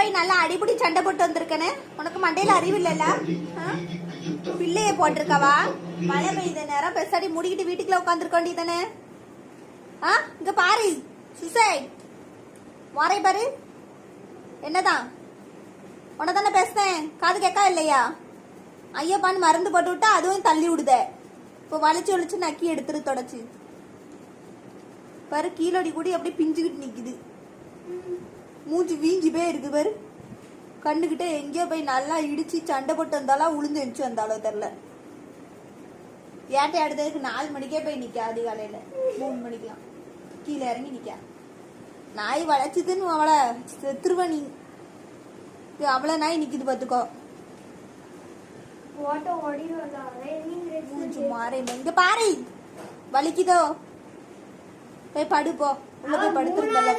போய் நல்லா அடிபடி சண்டை போட்டு வந்திருக்கேன்னு உனக்கு மண்டையில அறிவு இல்லல்ல? பிள்ளைய போட்டிருக்கவா? மழை பெய்யுத நேரம் பெசாடி முடிக்கிட்டு வீட்டுக்குள்ள உட்காந்துருக்க வேண்டியதானே? இங்க பாரு சுசை, மாறை பாரு. என்னதான் உனதானே பேசுனேன், காது கேட்கா இல்லையா? ஐயப்பான்னு மருந்து போட்டு விட்டா அதுவும் தள்ளி விடுத. இப்போ வலிச்சு நக்கி எடுத்துரு தொடச்சு பாரு. கீழடி கூடி அப்படியே பிஞ்சுக்கிட்டு நிக்குது. மூஞ்சி வீங்கி போய் இருக்கு பாரு. கண்ணுகிட்ட எங்கேயோ போய் நல்லா இடிச்சு சண்டை போட்டு வந்தாலும் உளுந்து எரிச்சு வந்தாலோ தெரியல. ஏட்டை அடுத்ததுக்கு 4 மணிக்கே போய் நிக்க, அதிகாலையில 3 மணிக்கெல்லாம் கீழே இறங்கி நிக்க. நாய் வளைச்சுதுன்னு அவளை செத்துருவ நீ. அவ்வளவு நாய் நிக்குது பாத்துக்கோ. இங்க பாரு வலிக்குதோ, போய் படுப்போ. உள்ள போய் படுத்துருந்தல்ல.